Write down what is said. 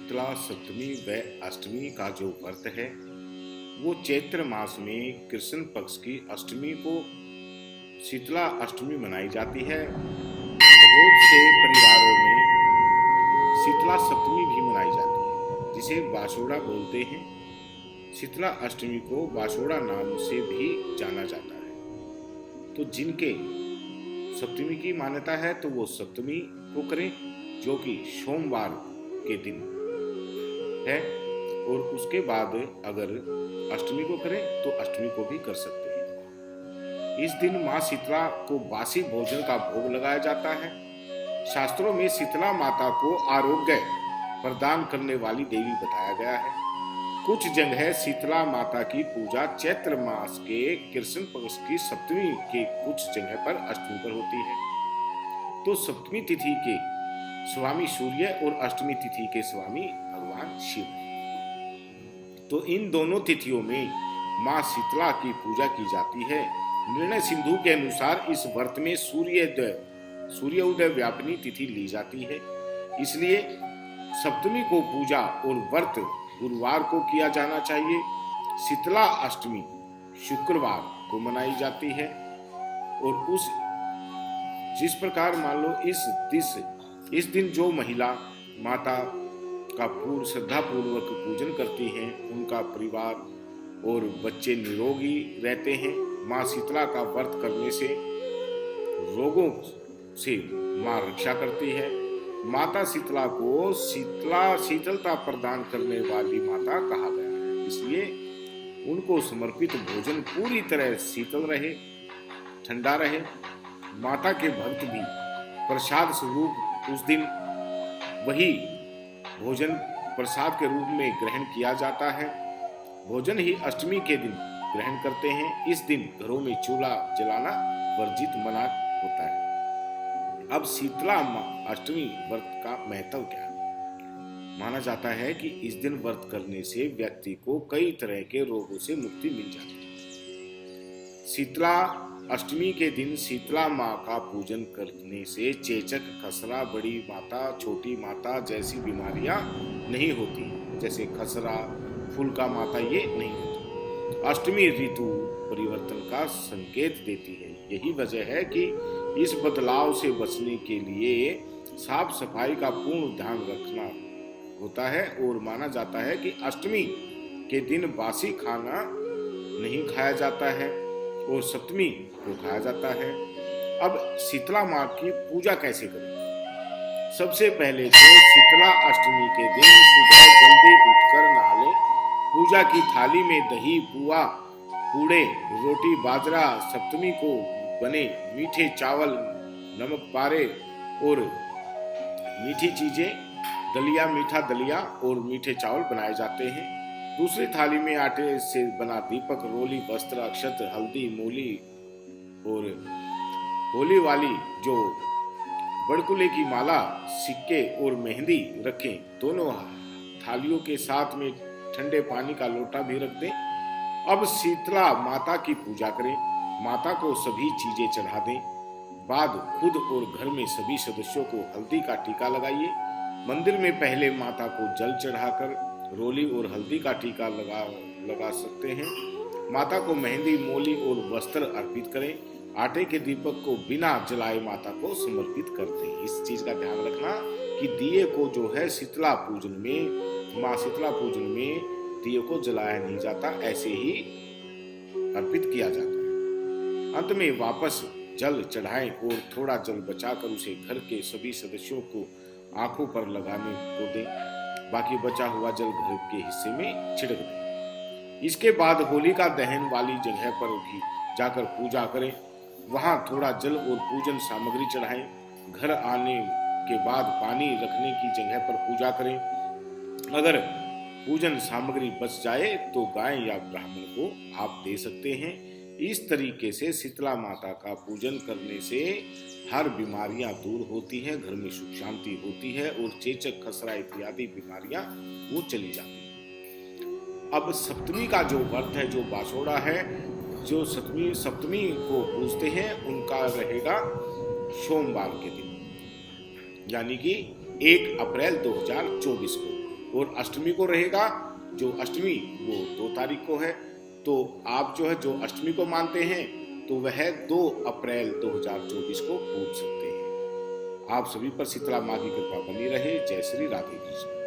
शीतला सप्तमी व अष्टमी का जो व्रत है वो चैत्र मास में कृष्ण पक्ष की अष्टमी को शीतला अष्टमी मनाई जाती है। बहुत से परिवारों में शीतला सप्तमी भी मनाई जाती है जिसे बासोड़ा बोलते हैं। शीतला अष्टमी को बासोड़ा नाम से भी जाना जाता है। तो जिनके सप्तमी की मान्यता है तो वो सप्तमी को करें जो कि सोमवार के दिन है, और उसके बाद अगर अष्टमी को करें तो अष्टमी को भी कर सकते हैं। इस दिन माँ शीतला को बासी भोजन का भोग लगाया जाता है। शास्त्रों में शीतला माता को आरोग्य प्रदान करने वाली देवी बताया गया है। कुछ जगह शीतला माता की पूजा चैत्र मास के कृष्ण पक्ष की सप्तमी के कुछ जगह पर अष्टमी पर होती है। तो सप्तमी तिथि के स्वामी सूर्य और अष्टमी तिथि के स्वामी भगवान शिव। तो इन दोनों तिथियों में मां शीतला की पूजा की जाती है। निर्णय सिंधु के अनुसार इस व्रत में सूर्योदय व्यापिनी तिथि ली जाती है, इसलिए सप्तमी को पूजा और व्रत गुरुवार को किया जाना चाहिए। शीतला अष्टमी शुक्रवार को मनाई जाती है और जिस प्रकार मान लो इस दिन जो महिला माता का श्रद्धा पूर्वक पूजन करती हैं उनका परिवार और बच्चे निरोगी रहते हैं। माँ शीतला का व्रत करने से रोगों से माँ रक्षा करती है। माता शीतला को शीतलता प्रदान करने वाली माता कहा गया है, इसलिए उनको समर्पित भोजन पूरी तरह शीतल रहे, ठंडा रहे। माता के भक्त भी प्रसाद स्वरूप उस दिन वही भोजन प्रसाद के रूप में ग्रहण किया जाता है। भोजन ही अष्टमी के दिन ग्रहण करते हैं। इस दिन घरों में चूल्हा जलाना वर्जित मना होता है। अब शीतला अष्टमी व्रत का महत्व क्या है? माना जाता है कि इस दिन व्रत करने से व्यक्ति को कई तरह के रोगों से मुक्ति मिल जाती है। शीतला अष्टमी के दिन शीतला माँ का पूजन करने से चेचक, खसरा, बड़ी माता, छोटी माता जैसी बीमारियां नहीं होती। जैसे खसरा, फूल का माता ये नहीं होती। अष्टमी ऋतु परिवर्तन का संकेत देती है। यही वजह है कि इस बदलाव से बचने के लिए साफ सफाई का पूर्ण ध्यान रखना होता है और माना जाता है कि अष्टमी के दिन बासी खाना नहीं खाया जाता है और सप्तमी को खाया जाता है। अब शीतला माँ की पूजा कैसे करें? सबसे पहले तो शीतला अष्टमी के दिन सुबह जल्दी उठकर नहा लें। पूजा की थाली में दही, पुआ, पूड़े, रोटी, बाजरा, सप्तमी को बने मीठे चावल, नमक पारे और मीठी चीजें, दलिया, मीठा दलिया और मीठे चावल बनाए जाते हैं। दूसरी थाली में आटे से बना दीपक, रोली, वस्त्र, अक्षत, हल्दी, मूली और होली वाली जो बड़कुले की माला, सिक्के और मेहंदी रखें। दोनों थालियों के साथ में ठंडे पानी का लोटा भी रख दें। अब शीतला माता की पूजा करें। माता को सभी चीजें चढ़ा दें। बाद खुद और घर में सभी सदस्यों को हल्दी का टीका लगाइए। मंदिर में पहले माता को जल चढ़ाकर रोली और हल्दी का टीका लगा सकते हैं। माता को मेहंदी, मोली और वस्त्र अर्पित करें। आटे के दीपक को बिना जलाए माता को समर्पित करते हैं। इस चीज का ध्यान रखना कि दिए को जो है शीतला पूजन में, माँ शीतला पूजन में दिए को जलाया नहीं जाता, ऐसे ही अर्पित किया जाता है। अंत में वापस जल चढ़ाएं और थोड़ा जल बचाकर उसे घर के सभी सदस्यों को आंखों पर लगाने को दें। बाकी बचा हुआ जल घर के हिस्से में छिड़क दें। इसके बाद होलिका दहन वाली जगह पर भी जाकर पूजा करें। वहां थोड़ा जल और पूजन सामग्री चढ़ाएं। घर आने के बाद पानी रखने की जगह पर पूजा करें। अगर पूजन सामग्री बच जाए तो गाय या ब्राह्मण को आप दे सकते हैं। इस तरीके से शीतला माता का पूजन करने से हर बीमारियां दूर होती हैं, घर में सुख शांति होती है और चेचक, खसरा इत्यादि बीमारियां वो चली जाती हैं। अब सप्तमी का जो व्रत है, जो बासोड़ा है, जो सप्तमी को पूजते हैं, उनका रहेगा सोमवार के दिन, यानी कि 1 अप्रैल 2024 को। और अष्टमी को रहेगा, जो अष्टमी वो 2 तारीख को है। तो आप जो है जो अष्टमी को मानते हैं तो वह 2 अप्रैल 2024 को पूज सकते हैं। आप सभी पर शीतला माँ की कृपा बनी रहे। जय श्री राधे कृष्ण।